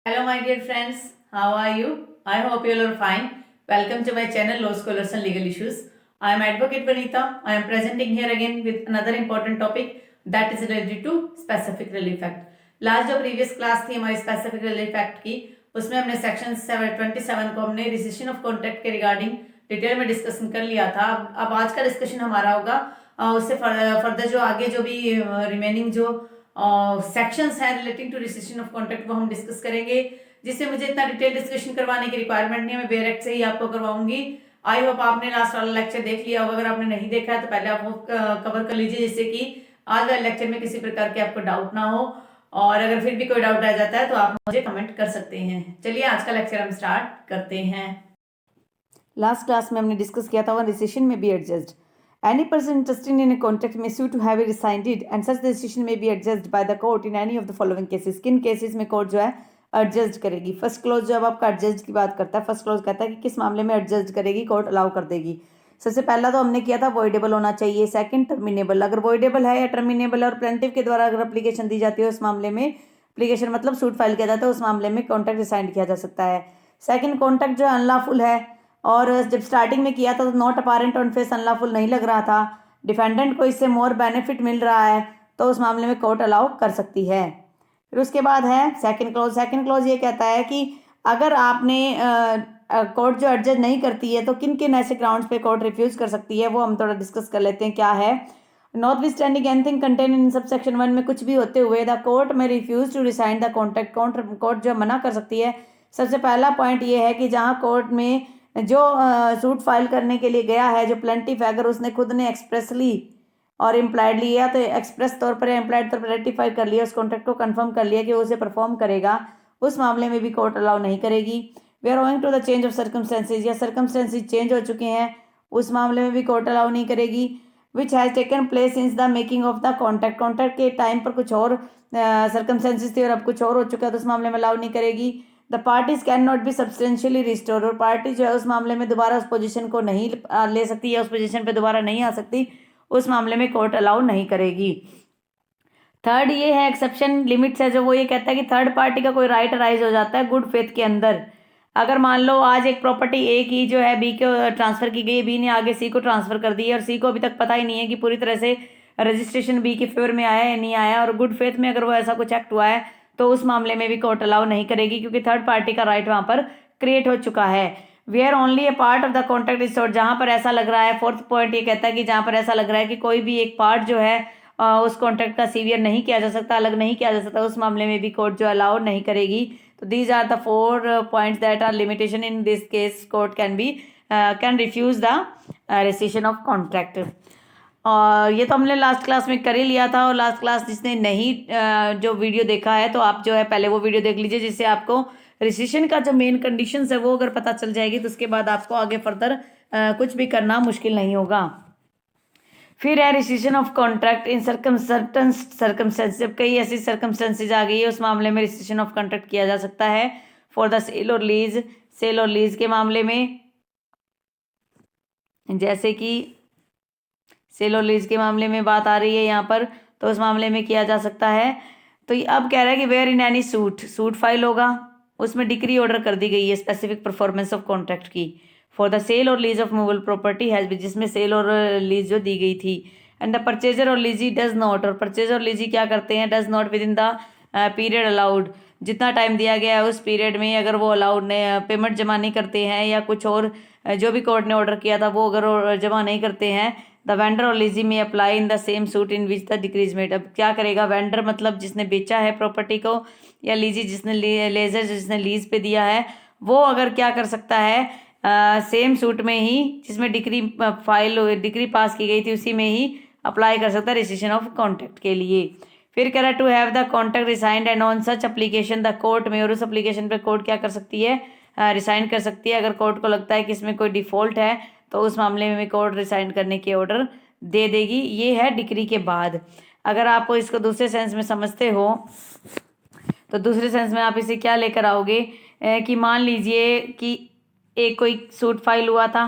Hello, my dear friends. How are you? I hope you all are fine. Welcome to my channel, Law Scholars and Legal Issues. I am Advocate Vanita. I am presenting here again with another important topic that is related to Specific Relief Act. Last जो previous class थी हमारी specific relief act की, उसमें हमने section 27 को हमने recession of contract के regarding detail में डिस्कशन कर लिया था। अब आज का डिस्कशन हमारा होगा उससे फर्दर जो आगे जो भी रिमेनिंग जो सेक्शंस हैं relating to rescission of contract वो हम डिस्कस करेंगे, जिससे मुझे इतना डिटेल डिस्कशन करवाने की रिक्वायरमेंट नहीं है, मैं बेयर एक्ट से ही आपको करवाऊंगी। आई होप आपने लास्ट वाला लेक्चर देख लिया होगा। अगर आपने नहीं देखा है तो पहले आप वो कवर कर लीजिए, जिससे कि आज वाले लेक्चर में किसी प्रकार के आपको डाउट ना हो, और अगर फिर भी कोई डाउट आ जाता है तो आप मुझे कमेंट कर सकते हैं। चलिए आज का लेक्चर हम स्टार्ट करते हैं। लास्ट क्लास में हमने डिस्कस किया था वन रिसेशन में be adjust. Any person interested in a contract may sue to have it rescinded it, and such decision may be adjudged by the court in any of the following cases. किन cases में court जो है adjust करेगी? First close जो अब आपका adjust की बात करता है, फर्स्ट क्लोज कहता है कि किस मामले में एडजस्ट करेगी, कोर्ट अलाउ कर देगी। सबसे पहला तो हमने किया था वॉइडेबल होना चाहिए, सेकंड टर्मिनेबल। अगर वॉइडेबल है या टर्मिनेबल और प्लेंटिफ के द्वारा अगर एप्लीकेशन दी जाती है उस मामले में, एप्लीकेशन मतलब सूट फाइल किया जाता है, उस मामले में कॉन्ट्रैक्ट रिसाइंड किया जा सकता है। सेकंड, कॉन्ट्रैक्ट जो अनलॉफुल है और जब स्टार्टिंग में किया था तो not apparent on face unlawful नहीं लग रहा था, डिफेंडेंट को इससे मोर बेनिफिट मिल रहा है, तो उस मामले में कोर्ट अलाउ कर सकती है। फिर उसके बाद है सेकंड क्लॉज। सेकंड क्लॉज ये कहता है कि अगर आपने कोर्ट जो एडजस्ट नहीं करती है तो किन किन ऐसे ग्राउंड्स पे कोर्ट रिफ्यूज कर सकती है, वो हम थोड़ा डिस्कस कर लेते हैं क्या है। Notwithstanding anything contain in sub section 1 में कुछ भी होते हुए the court may refuse to rescind the contract, court जो मना कर सकती है। सबसे पहला पॉइंट ये है कि जहाँ कोर्ट में जो सूट फाइल करने के लिए गया है, जो प्लेंटिफ है, अगर उसने खुद ने एक्सप्रेसली और इम्प्लाइडली या तो एक्सप्रेस तौर पर या इम्प्लाइड तौर पर रेटिफाई कर लिया, उस कॉन्ट्रैक्ट को कंफर्म कर लिया कि वो उसे परफॉर्म करेगा, उस मामले में भी कोर्ट अलाउ नहीं करेगी। वे are owing to the change of circumstances, या सर्कमस्टेंसेज चेंज हो चुके हैं, उस मामले में भी कोर्ट अलाउ नहीं करेगी। Which has taken place since the making of the contract, contract के टाइम पर कुछ और सर्कमस्टेंसेज थे और अब कुछ और हो चुका है, तो उस मामले में अलाउ नहीं करेगी। The parties can not B substantially restore, और पार्टी जो है उस मामले में दोबारा उस पोजीशन को नहीं ले सकती या उस पोजीशन पे दोबारा नहीं आ सकती, उस मामले में कोर्ट अलाउ नहीं करेगी। थर्ड ये है एक्सेप्शन लिमिट्स है, जो वो ये कहता है कि थर्ड पार्टी का कोई राइट अराइज हो जाता है गुड फेथ के अंदर। अगर मान लो आज एक प्रॉपर्टी ए की जो है बी को ट्रांसफर की गई, बी ने आगे सी को ट्रांसफर कर दी है और सी को अभी तक पता ही नहीं है कि पूरी तरह से रजिस्ट्रेशन बी के फेवर में आया या नहीं आया, और गुड फेथ में अगर वो ऐसा कुछ एक्ट हुआ है तो उस मामले में भी कोर्ट अलाउ नहीं करेगी, क्योंकि थर्ड पार्टी का राइट वहां पर क्रिएट हो चुका है। Where only a part of the contract is sold, जहां पर ऐसा लग रहा है, फोर्थ पॉइंट ये कहता है कि जहां पर ऐसा लग रहा है कि कोई भी एक पार्ट जो है उस कॉन्ट्रैक्ट का सीवियर नहीं किया जा सकता, अलग नहीं किया जा सकता, उस मामले में भी कोर्ट जो अलाउ नहीं करेगी। तो these are the 4 points that are limitation in this case court can refuse the rescission of contract. और ये तो हमने लास्ट क्लास में कर ही लिया था, और लास्ट क्लास जिसने नहीं जो वीडियो देखा है तो आप जो है पहले वो वीडियो देख लीजिए, जिससे आपको रेसिशन का जो मेन कंडीशंस है वो अगर पता चल जाएगी तो उसके बाद आपको आगे फर्दर कुछ भी करना मुश्किल नहीं होगा। फिर है rescission of contract in certain circumstances, जब कई ऐसी सर्कमस्टेंसेज आ गई है उस मामले में रेसिशन ऑफ कॉन्ट्रैक्ट किया जा सकता है। फॉर द सेल और लीज, सेल और लीज के मामले में, जैसे कि सेल और लीज के मामले में बात आ रही है यहाँ पर, तो उस मामले में किया जा सकता है। तो अब कह रहा है कि where in any suit file होगा, उसमें डिक्री ऑर्डर कर दी गई है स्पेसिफिक परफॉर्मेंस ऑफ कॉन्ट्रैक्ट की फॉर द सेल और lease of movable property has been, जिसमें सेल और लीज जो दी गई थी। एंड द परचेजर और लीजी डज नॉट, और परचेजर और लीजी क्या करते हैं, does not within the period allowed, जितना टाइम दिया गया है उस पीरियड में अगर वो अलाउड पेमेंट जमा नहीं करते हैं या कुछ और जो भी कोर्ट ने ऑर्डर किया था वो अगर जमा नहीं करते हैं, द वेंडर और लीजी में apply in the same suit in which the decrease made. अब क्या करेगा वेंडर, मतलब जिसने बेचा है प्रॉपर्टी को, या लीजी जिसने लेजर जिसने लीज पे दिया है, वो अगर क्या कर सकता है सेम सूट में ही जिसमें डिक्री पास की गई थी उसी में ही अप्लाई कर सकता है रेसिशन ऑफ कॉन्ट्रैक्ट के लिए। फिर कह रहा है to have the contract rescinded and on such application the court में, और उस एप्लीकेशन पे कोर्ट क्या कर सकती है, रिसाइन कर सकती है। अगर कोर्ट को लगता है कि इसमें कोई डिफॉल्ट है तो उस मामले में कोर्ट रिसाइन करने के ऑर्डर दे देगी। ये है डिक्री के बाद। अगर आप इसको दूसरे सेंस में समझते हो तो दूसरे सेंस में आप इसे क्या लेकर आओगे कि मान लीजिए कि एक कोई सूट फाइल हुआ था,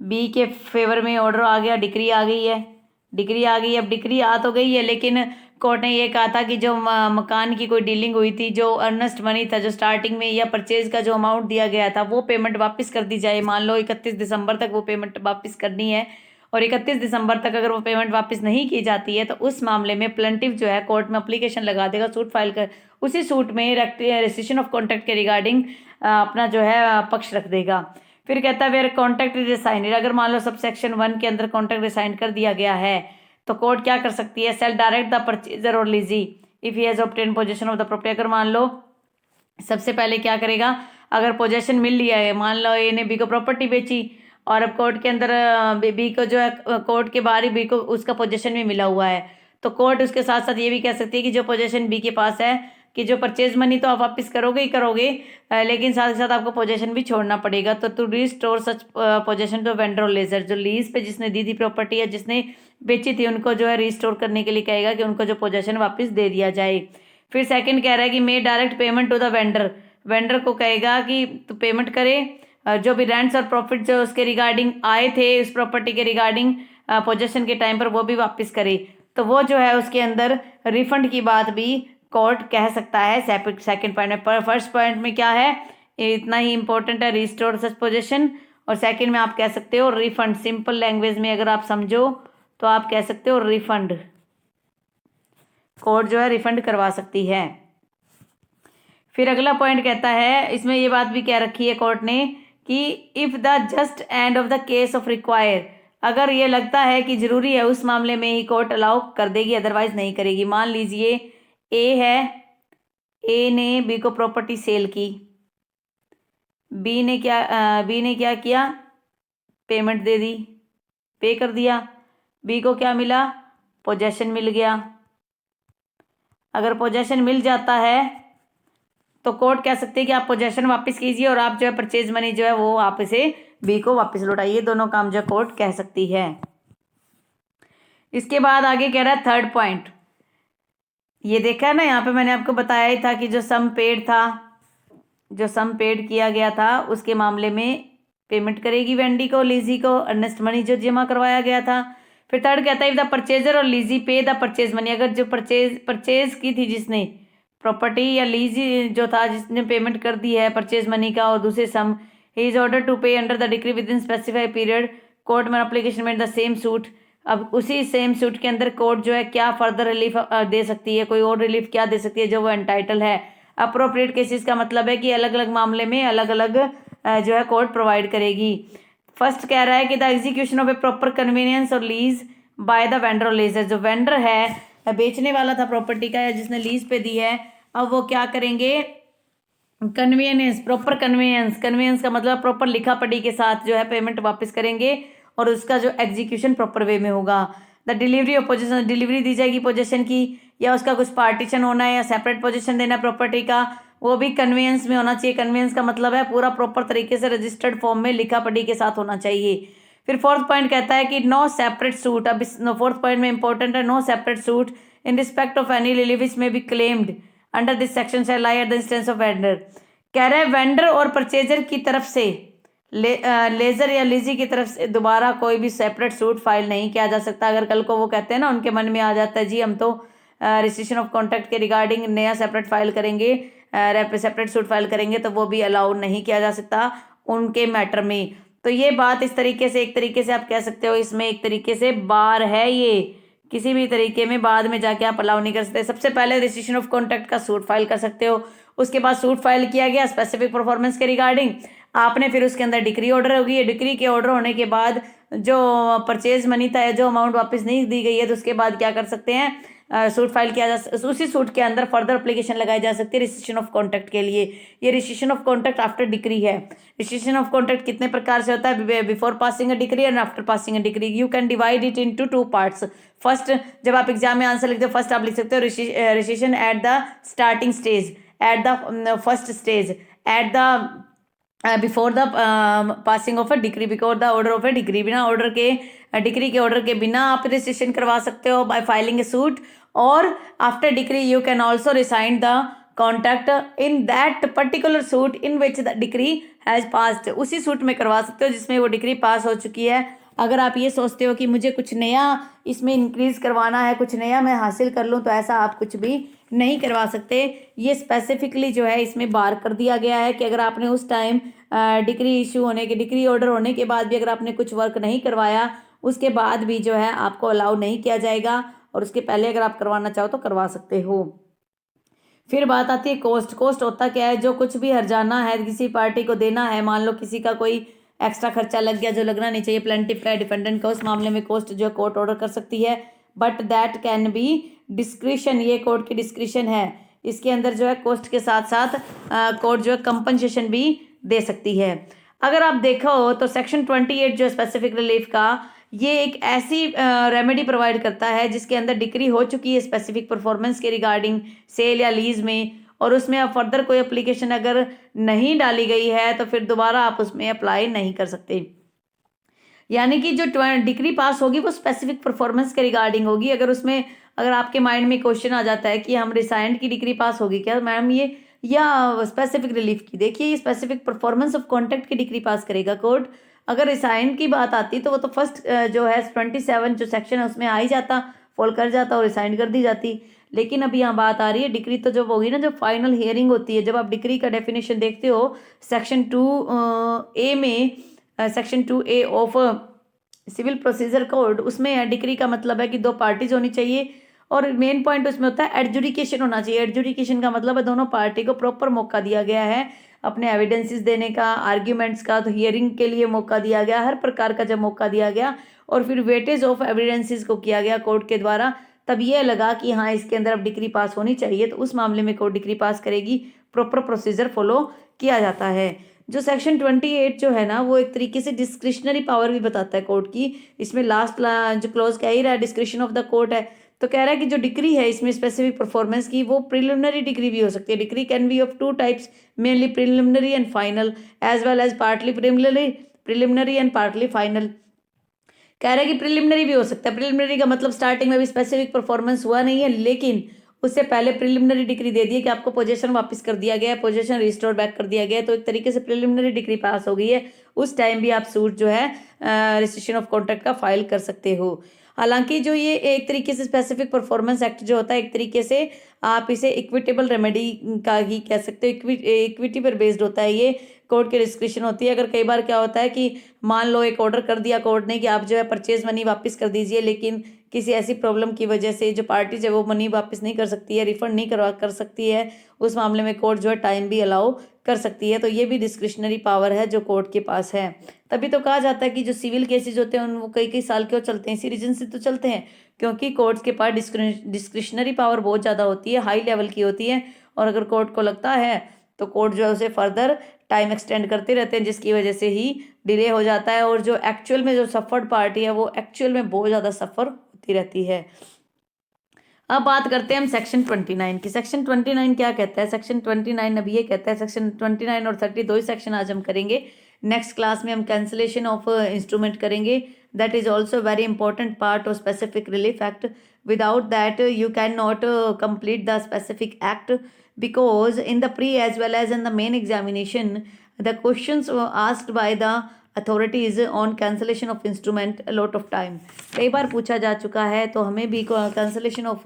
बी के फेवर में ऑर्डर आ गया, डिक्री आ गई है, डिक्री आ गई। अब डिक्री आ तो गई है लेकिन कोर्ट ने ये कहा था कि जो मकान की कोई डीलिंग हुई थी, जो अर्नेस्ट मनी था, जो स्टार्टिंग में या परचेज का जो अमाउंट दिया गया था, वो पेमेंट वापस कर दी जाए। मान लो 31 दिसंबर तक वो पेमेंट वापस करनी है और 31 दिसंबर तक अगर वो पेमेंट वापस नहीं की जाती है तो उस मामले में प्लेंटिफ जो है कोर्ट में अप्लीकेशन लगा देगा, सूट फाइल कर, उसी सूट में रेस्ट्रिक्शन ऑफ कॉन्ट्रैक्ट के रिगार्डिंग अपना जो है पक्ष रख देगा। फिर कहता है वेयर कॉन्ट्रैक्ट रिसाइन, अगर मान लो सब सेक्शन 1 के अंदर कॉन्ट्रैक्ट रिसाइन कर दिया गया है तो कोर्ट क्या कर सकती है, सेल डायरेक्ट द परचेजर और lessee if he has obtain position of the property. अगर मान लो सबसे पहले क्या करेगा, अगर पोजेशन मिल लिया है, मान लो ए ने बी को प्रॉपर्टी बेची और अब कोर्ट के अंदर बी को जो है कोर्ट के बाहर ही बी को उसका पोजेशन भी मिला हुआ है, तो कोर्ट उसके साथ साथ ये भी कह सकती है कि जो पोजेशन बी के पास है कि जो परचेज मनी तो आप वापस करोगे ही करोगे, लेकिन साथ ही साथ आपको पोजेशन भी छोड़ना पड़ेगा। तो to restore such possession to vendor और लेजर, जो लीज पे जिसने दी थी प्रॉपर्टी या जिसने बेची थी उनको जो है रिस्टोर करने के लिए कहेगा कि उनको जो पोजेशन वापस दे दिया जाए। फिर सेकंड कह रहा है कि may direct payment to the vendor, vendor को कहेगा कि तो पेमेंट करे, जो भी रेंट्स और प्रॉफिट जो उसके रिगार्डिंग आए थे उस प्रॉपर्टी के रिगार्डिंग पोजेशन के टाइम पर वो भी वापस करे। तो वो जो है उसके अंदर रिफंड की बात भी कोर्ट कह सकता है सेकंड पॉइंट में। पर फर्स्ट पॉइंट में क्या है, इतना ही इंपॉर्टेंट है रिस्टोर सच पोजेशन, और सेकंड में आप कह सकते हो रिफंड। सिंपल लैंग्वेज में अगर आप समझो तो आप कह सकते हो रिफंड, कोर्ट जो है रिफंड करवा सकती है। फिर अगला पॉइंट कहता है, इसमें ये बात भी कह रखी है कोर्ट ने कि if the just end of the case of require, अगर ये लगता है कि जरूरी है उस मामले में ही कोर्ट अलाउ कर देगी, अदरवाइज नहीं करेगी। मान लीजिए ए है, ए ने बी को प्रॉपर्टी सेल की, बी ने क्या किया, पेमेंट दे दी, पे कर दिया, बी को क्या मिला, पोजेशन मिल गया। अगर पोजेशन मिल जाता है तो कोर्ट कह सकते हैं कि आप पोजेशन वापस कीजिए और आप जो है परचेज मनी जो है वो आप इसे बी को वापस लौटाइए। दोनों काम जो कोर्ट कह सकती है। इसके बाद आगे कह रहा है थर्ड पॉइंट, ये देखा है ना, यहाँ पे मैंने आपको बताया ही था कि जो सम पेड था, जो सम पेड किया गया था उसके मामले में पेमेंट करेगी वेंडी को, लीजी को, अर्नेस्ट मनी जो जमा करवाया गया था। फिर थर्ड कहता है इफ द परचेजर और लीजी पे द परचेज मनी, अगर जो परचेज की थी जिसने प्रॉपर्टी या लीजी जो था जिसने पेमेंट कर दी है परचेज मनी का और दूसरे sum, he is order to pay under the decree within specified period, court में application made the same suit. अब उसी सेम सूट के अंदर कोर्ट जो है क्या फर्दर रिलीफ दे सकती है, कोई और रिलीफ क्या दे सकती है जो वो एंटाइटल है। अप्रोप्रिएट केसेस का मतलब है कि अलग अलग मामले में अलग अलग जो है कोर्ट प्रोवाइड करेगी। फर्स्ट कह रहा है कि the execution of A proper convenience और लीज बाय द वेंडर और लीजर, जो वेंडर है बेचने वाला था प्रॉपर्टी का या जिसने लीज पे दी है, अब वो क्या करेंगे, कन्वीनियंस, प्रॉपर कन्वीनियंस, कन्वीनियंस का मतलब प्रॉपर लिखा पढ़ी के साथ जो है पेमेंट वापस करेंगे और उसका जो एग्जीक्यूशन प्रॉपर वे में होगा। The delivery of position, delivery दी जाएगी पोजीशन की या उसका कुछ पार्टीशन होना है या सेपरेट पोजीशन देना प्रॉपर्टी का, वो भी कन्वीनियंस में होना चाहिए। कन्वीनियंस का मतलब है पूरा प्रॉपर तरीके से रजिस्टर्ड फॉर्म में लिखा पढ़ी के साथ होना चाहिए। फिर फोर्थ पॉइंट कहता है कि नो सेपरेट सूट, अब इस फोर्थ पॉइंट में इंपॉर्टेंट है, no separate suit in respect of any relief which may be claimed under this section shall lie at the instance of vendor. कह रहे हैं वेंडर और परचेजर की तरफ से लेजर या लीजी की तरफ से दोबारा कोई भी सेपरेट सूट फाइल नहीं किया जा सकता। अगर कल को वो कहते हैं ना, उनके मन में आ जाता है जी हम तो रजिस्ट्रेशन ऑफ कॉन्ट्रैक्ट के रिगार्डिंग नया सेपरेट फाइल करेंगे, सेपरेट सूट फाइल करेंगे, तो वो भी अलाउ नहीं किया जा सकता उनके मैटर में। तो ये बात इस तरीके से, एक तरीके से आप कह सकते हो इसमें एक तरीके से बार है, ये किसी भी तरीके में बाद में जाके आप अलाउ नहीं कर सकते। सबसे पहले रजिस्ट्रेशन ऑफ कॉन्ट्रैक्ट का सूट फाइल कर सकते हो, उसके बाद सूट फाइल किया गया स्पेसिफिक परफॉर्मेंस के रिगार्डिंग, आपने फिर उसके अंदर डिक्री ऑर्डर होगी। ये डिक्री के ऑर्डर होने के बाद जो परचेज मनी था या जो अमाउंट वापस नहीं दी गई है तो उसके बाद क्या कर सकते हैं, सूट फाइल किया जा, उसी सूट के अंदर फर्दर एप्लीकेशन लगाई जा सकती है रजिस्ट्रेशन ऑफ कॉन्ट्रैक्ट के लिए। ये registration of contract after decree है। रजिस्ट्रेशन ऑफ कॉन्ट्रैक्ट कितने प्रकार से होता है, before passing a decree and after passing a decree. You can divide it into 2 parts. First, जब आप एग्जाम में आंसर लिखते हो फर्स्ट आप लिख सकते हो registration at the starting stage, at the first stage, at the before the passing of a decree, before the order of a decree. बिना ऑर्डर के, डिक्री के ऑर्डर के बिना आप रजिस्ट्रेशन करवा सकते हो बाय फाइलिंग ए सूट, और after decree you can also resign the contract in that particular suit in which the decree has passed. उसी सूट में करवा सकते हो जिसमें वो डिक्री पास हो चुकी है, अगर आप ये सोचते हो कि मुझे कुछ नया इसमें इंक्रीज करवाना है, कुछ नया मैं हासिल कर लूँ, तो ऐसा आप कुछ भी नहीं करवा सकते। ये स्पेसिफिकली जो है इसमें बार कर दिया गया है कि अगर आपने उस टाइम डिग्री ऑर्डर होने के बाद भी अगर आपने कुछ वर्क नहीं करवाया, उसके बाद भी जो है आपको अलाउ नहीं किया जाएगा, और उसके पहले अगर आप करवाना चाहो तो करवा सकते हो। फिर बात आती है कोस्ट। कोस्ट होता क्या है? जो कुछ भी हर्जाना है किसी पार्टी को देना है, मान लो किसी का कोई एक्स्ट्रा खर्चा लग गया जो लगना नहीं चाहिए प्लेंटिफ का डिफेंडेंट का, उस मामले में कोस्ट जो है कोर्ट ऑर्डर कर सकती है, but that can be discretion, ये कोर्ट की डिस्क्रिशन है। इसके अंदर जो है कोस्ट के साथ साथ कोर्ट जो है कंपनसेशन भी दे सकती है। अगर आप देखो तो सेक्शन 28 जो स्पेसिफिक रिलीफ का, ये एक ऐसी रेमेडी प्रोवाइड करता है जिसके अंदर डिक्री हो चुकी है स्पेसिफिक परफॉर्मेंस के रिगार्डिंग सेल या लीज में, और उसमें अब फर्दर कोई एप्लीकेशन अगर नहीं डाली गई है तो फिर दोबारा आप उसमें अप्लाई नहीं कर सकते। यानी कि जो डिग्री पास होगी वो स्पेसिफिक परफॉर्मेंस के रिगार्डिंग होगी। अगर आपके माइंड में क्वेश्चन आ जाता है कि हम रिसाइंड की डिग्री पास होगी क्या मैम ये, या स्पेसिफिक रिलीफ की, देखिए ये स्पेसिफिक परफॉर्मेंस ऑफ कॉन्ट्रैक्ट की डिग्री पास करेगा कोर्ट। अगर रिसाइंड की बात आती तो वो तो फर्स्ट जो है 27 जो सेक्शन है उसमें आ ही जाता, फॉल कर जाता और रिसाइंड कर दी जाती। लेकिन अभी यहाँ बात आ रही है डिग्री तो जब होगी ना, जब फाइनल हियरिंग होती है, जब आप डिग्री का डेफिनेशन देखते हो सेक्शन 2A में, section 2A of civil procedure code, उसमें डिग्री का मतलब है कि दो पार्टीज होनी चाहिए, और मेन पॉइंट उसमें होता है एडजुडिकेशन होना चाहिए। एडजुडिकेशन का मतलब है दोनों पार्टी को प्रॉपर मौका दिया गया है अपने एविडेंसेस देने का, आर्ग्यूमेंट्स का, तो हियरिंग के लिए मौका दिया गया, हर प्रकार का जब मौका दिया गया और फिर वेटेज ऑफ एविडेंसेस को किया गया कोर्ट के द्वारा, तब ये लगा कि हाँ इसके अंदर अब डिग्री पास होनी चाहिए, तो उस मामले में कोर्ट डिग्री पास करेगी। प्रॉपर प्रोसीजर फॉलो किया जाता है। जो सेक्शन 28 जो है ना, वो एक तरीके से डिस्क्रिशनरी पावर भी बताता है कोर्ट की। इसमें लास्ट जो क्लोज कह ही रहा है डिस्क्रिशन ऑफ द कोर्ट है, तो कह रहा है कि जो डिग्री है इसमें स्पेसिफिक परफॉर्मेंस की, वो प्रिलिमिनरी डिग्री भी हो सकती है। Decree can be of 2 types, mainly preliminary and final, as well as partly preliminary and partly final. कह रहा है कि प्रिलिमिनरी भी हो सकता है। प्रिलिमिनरी का मतलब स्टार्टिंग में भी स्पेसिफिक परफॉर्मेंस हुआ नहीं है, लेकिन उससे पहले प्रिलिमिनरी डिग्री दे दी है कि आपको पोजीशन वापस कर दिया गया है, पोजीशन रिस्टोर बैक कर दिया गया है, तो एक तरीके से प्रिलिमिनरी डिग्री पास हो गई है। उस टाइम भी आप सूट जो है रजिस्ट्रेशन ऑफ कॉन्ट्रैक्ट का फाइल कर सकते हो। हालांकि जो ये एक तरीके से स्पेसिफिक परफॉर्मेंस एक्ट जो होता है, एक तरीके से आप इसे इक्विटेबल रेमेडी का ही कह सकते हो, इक्विटी पर बेस्ड होता है, ये कोर्ट की डिस्क्रिप्शन होती है। अगर कई बार क्या होता है कि मान लो एक ऑर्डर कर दिया कोर्ट ने कि आप जो है परचेज मनी वापस कर दीजिए, लेकिन किसी ऐसी प्रॉब्लम की वजह से जो पार्टीज है वो मनी वापस नहीं कर सकती है, रिफंड नहीं करवा कर सकती है, उस मामले में कोर्ट जो है टाइम भी अलाउ कर सकती है। तो ये भी डिस्क्रिशनरी पावर है जो कोर्ट के पास है। तभी तो कहा जाता है कि जो सिविल केसेज होते हैं वो कई कई साल क्यों चलते हैं, इसी रीजन से तो चलते हैं क्योंकि कोर्ट्स के पास डिस्क्रिशनरी पावर बहुत ज़्यादा होती है, हाई लेवल की होती है, और अगर कोर्ट को लगता है तो कोर्ट जो है उसे फर्दर टाइम एक्सटेंड करते रहते हैं, जिसकी वजह से ही डिले हो जाता है, और जो एक्चुअल में जो सफर्ड पार्टी है वो एक्चुअल में बहुत ज़्यादा सफ़र होती रहती है। अब बात करते हैं हम सेक्शन 29 की। सेक्शन 29 क्या कहता है? सेक्शन 29 अब ये कहता है, सेक्शन 29 और 30 दो ही सेक्शन आज हम करेंगे। नेक्स्ट क्लास में हम कैंसिलेशन ऑफ इंस्ट्रूमेंट करेंगे, that is also very important part of specific relief act. Without that you can not complete the specific act, because in the pre as well as in the main examination the questions were asked by the authorities on cancellation of instrument a lot of time कई बार पूछा जा चुका है, तो हमें भी cancellation of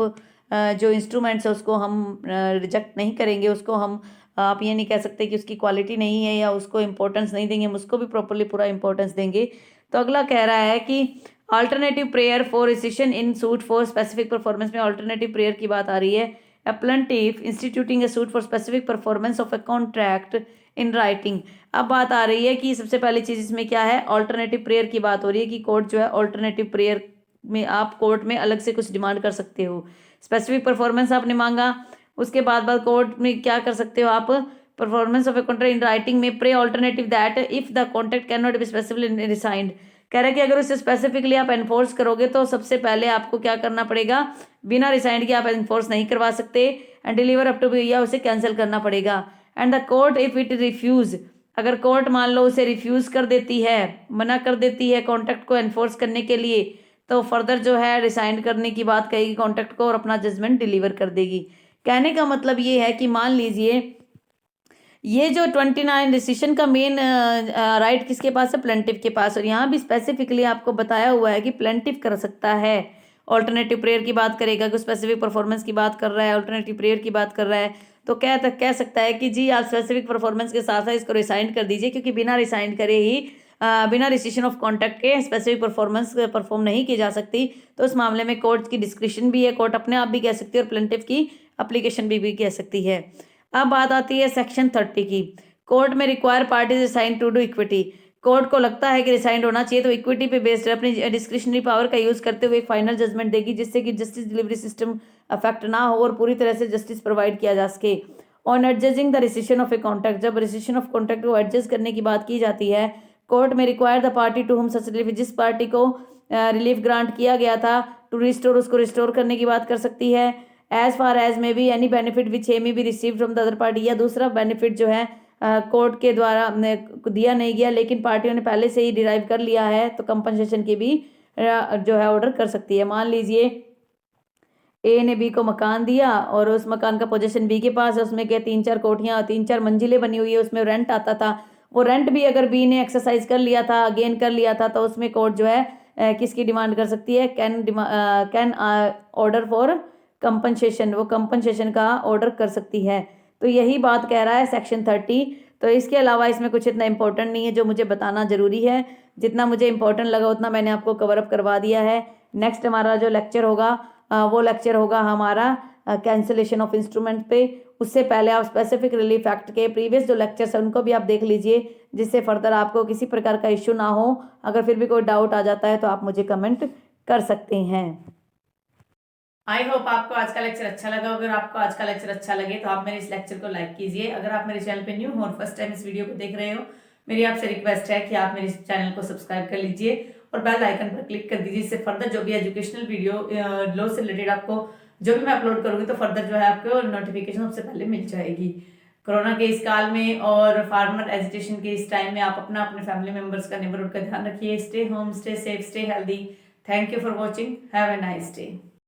जो instruments है उसको हम रिजेक्ट नहीं करेंगे। उसको हम आप ये नहीं कह सकते कि उसकी क्वालिटी नहीं है या उसको इंपॉर्टेंस नहीं देंगे, हम उसको भी प्रॉपरली पूरा इंपॉर्टेंस देंगे। तो अगला कह रहा है कि alternative prayer for rescission in suit for specific performance में अल्टरनेटिव प्रेयर की बात आ रही है। A plaintiff instituting a suit for specific performance of a contract in writing। अब बात आ रही है कि सबसे पहली चीज इसमें क्या है, ऑल्टरनेटिव प्रेयर की बात हो रही है कि कोर्ट जो है ऑल्टरनेटिव प्रेयर में आप कोर्ट में अलग से कुछ डिमांड कर सकते हो। स्पेसिफिक परफॉर्मेंस आपने मांगा, उसके बाद कोर्ट में क्या कर सकते हो आप, performance of a contract in writing में pray alternative that if the contract can not be specifically rescinded. कह रहा है कि अगर उसे स्पेसिफिकली आप एनफोर्स करोगे तो सबसे पहले आपको क्या करना पड़ेगा, बिना रिसाइंड के आप एनफोर्स नहीं करवा सकते, and deliver up to be, या उसे कैंसिल करना पड़ेगा। And the court if it refuse, अगर कोर्ट मान लो उसे रिफ्यूज कर देती है, मना कर देती है कॉन्ट्रैक्ट को एनफोर्स करने के लिए, तो फर्दर जो है रिसाइंड करने की बात कहेगी कॉन्ट्रैक्ट को और अपना जजमेंट डिलीवर कर देगी। कहने का मतलब ये है कि मान लीजिए ये जो 29 डिसीशन का मेन राइट किसके पास है? प्लेंटिफ के पास। और यहाँ भी स्पेसिफिकली आपको बताया हुआ है कि प्लेंटिफ कर सकता है। ऑल्टरनेटिव प्रेयर की बात करेगा, कोई स्पेसिफिक परफॉर्मेंस की बात कर रहा है, ऑल्टरनेटिव प्रेयर की बात कर रहा है, तो कह सकता है कि जी आप स्पेसिफिक परफॉर्मेंस के साथ साथ इसको रिसाइन कर दीजिए, क्योंकि बिना रिसाइन करे ही बिना रिसेशन ऑफ कॉन्ट्रैक्ट के स्पेसिफिक परफॉर्मेंस परफॉर्म नहीं की जा सकती। तो इस मामले में कोर्ट की डिस्क्रिप्शन भी है, कोर्ट अपने आप भी कह सकती है और प्लेंटिफ की एप्लीकेशन भी कह सकती है। अब बात आती है सेक्शन 30 की। Court may require parties rescind to do equity. Court को लगता है कि रिसाइंड होना चाहिए तो इक्विटी पे बेस्ड अपनी डिस्क्रिशनरी पावर का यूज करते हुए एक फाइनल जजमेंट देगी, जिससे कि जस्टिस डिलीवरी सिस्टम अफेक्ट ना हो और पूरी तरह से जस्टिस प्रोवाइड किया जा सके। On adjusting the rescission of a contract, जब रिसेशन ऑफ कॉन्ट्रैक्ट को एडजस्ट करने की बात की जाती है, court may require the party to whom such relief, जिस पार्टी को रिलीफ ग्रांट किया गया था टू रिस्टोर, उसको रिस्टोर करने की बात कर सकती है। As far as may be any benefit which may be receive from the other party, या दूसरा बेनिफिट जो है कोर्ट के द्वारा दिया नहीं गया लेकिन पार्टियों ने पहले से ही डिराइव कर लिया है, तो कंपनसेशन की भी जो है ऑर्डर कर सकती है। मान लीजिए ए ने बी को मकान दिया और उस मकान का पोजीशन बी के पास है, उसमें क्या 3-4 कोठियाँ 3-4 मंजिलें बनी हुई है, उसमें रेंट आता था। वो रेंट भी अगर बी ने एक्सरसाइज कर लिया था, गेन कर लिया था, तो उसमें कोर्ट जो है किसकी डिमांड कर सकती है? कैन ऑर्डर फॉर कंपनसेशन, वो कंपनसेशन का ऑर्डर कर सकती है। तो यही बात कह रहा है सेक्शन 30। तो इसके अलावा इसमें कुछ इतना इंपॉर्टेंट नहीं है जो मुझे बताना जरूरी है। जितना मुझे इंपॉर्टेंट लगा उतना मैंने आपको कवर अप करवा दिया है। नेक्स्ट हमारा जो लेक्चर होगा वो लेक्चर होगा हमारा कैंसिलेशन ऑफ इंस्ट्रूमेंट पे। उससे पहले आप स्पेसिफिक रिलीफ एक्ट के प्रीवियस जो लेक्चर्स हैं उनको भी आप देख लीजिए, जिससे फर्दर आपको किसी प्रकार का इश्यू ना हो। अगर फिर भी कोई डाउट आ जाता है तो आप मुझे कमेंट कर सकते हैं। आई होप आपको आज का लेक्चर अच्छा लगा। अगर आपको आज का लेक्चर अच्छा लगे तो आप मेरे इस लेक्चर को लाइक कीजिए। अगर आप मेरे चैनल पे न्यू हो और फर्स्ट टाइम इस वीडियो को देख रहे हो, मेरी आपसे रिक्वेस्ट है कि आप मेरे इस चैनल को सब्सक्राइब कर लीजिए और बेल आइकन पर क्लिक कर दीजिए। इससे फर्दर जो भी एजुकेशनल वीडियो लॉ से रिलेटेड आपको जो भी मैं अपलोड करूँगी तो फर्दर जो है आपको नोटिफिकेशन सबसे पहले मिल जाएगी। कोरोना के इस काल में और फार्मर एजुटेशन के इस टाइम में आप अपना अपने फैमिली मेंबर्स का नेबरहुड का ध्यान रखिए। Stay home, stay safe, stay healthy. Thank you for watching. Have a nice day.